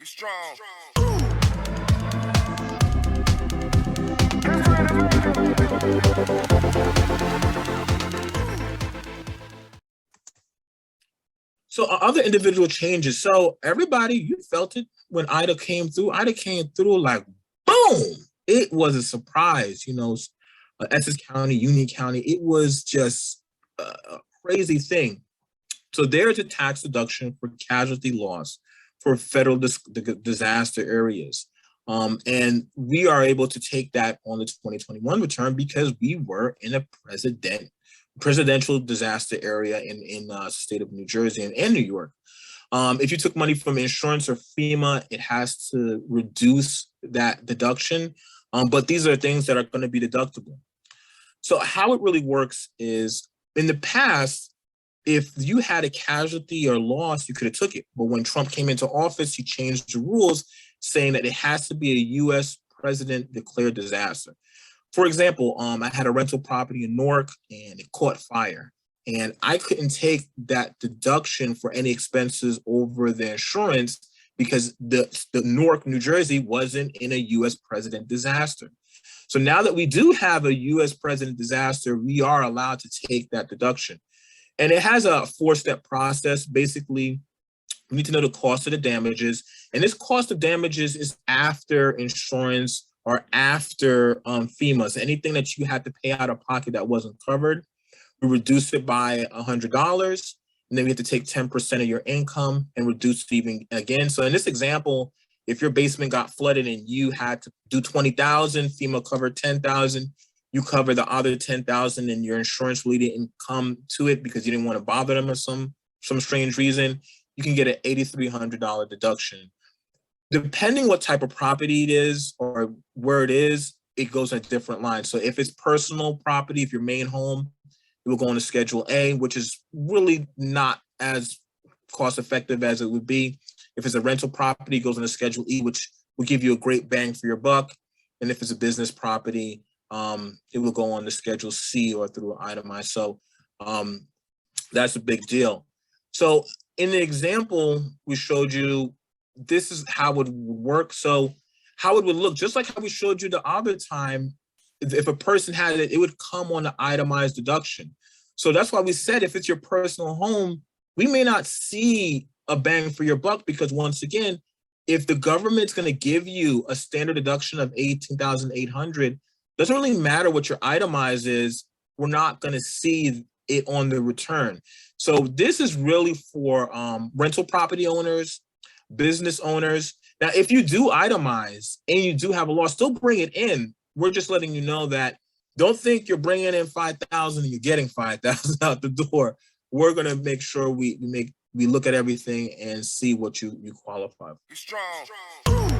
Be strong. So other individual changes. So everybody, you felt it when Ida came through. Ida came through like boom. It was a surprise, Essex County, Union County. It was just a crazy thing. So there's a tax deduction for casualty loss for federal disaster areas. And we are able to take that on the 2021 return because we were in a presidential disaster area in the state of New Jersey and New York. If you took money from insurance or FEMA, it has to reduce that deduction. But these are things that are going to be deductible. So how it really works is in the past, if you had a casualty or loss, you could have took it. But when Trump came into office, he changed the rules saying that it has to be a U.S. president declared disaster. For example, I had a rental property in Newark and it caught fire. And I couldn't take that deduction for any expenses over the insurance because the Newark, New Jersey wasn't in a U.S. president disaster. So now that we do have a U.S. president disaster, we are allowed to take that deduction. And it has a 4-step process. Basically, we need to know the cost of the damages. And this cost of damages is after insurance or after FEMA. So anything that you had to pay out of pocket that wasn't covered, we reduce it by $100. And then we have to take 10% of your income and reduce it even again. So in this example, if your basement got flooded and you had to do $20,000, FEMA covered $10,000, you cover the other $10,000 and your insurance really didn't come to it because you didn't want to bother them for some strange reason, you can get an $8,300 deduction. Depending what type of property it is or where it is, it goes in a different line. So if it's personal property, if your main home, it will go on to Schedule A, which is really not as cost effective as it would be. If it's a rental property, it goes on to Schedule E, which will give you a great bang for your buck. And if it's a business property, it will go on to Schedule C or through itemized. So that's a big deal. So in the example we showed you, this is how it would work. So how it would look, just like how we showed you the other time, if a person had it, it would come on the itemized deduction. So that's why we said if it's your personal home, we may not see a bang for your buck because once again, if the government's going to give you a standard deduction of $18,800, doesn't really matter what your itemized is, we're not going to see it on the return. So this is really for rental property owners, business owners. Now, if you do itemize and you do have a loss, still bring it in. We're just letting you know that don't think you're bringing in $5,000 and you're getting $5,000 out the door. We're going to make sure we look at everything and see what you qualify for. Be strong. Be strong.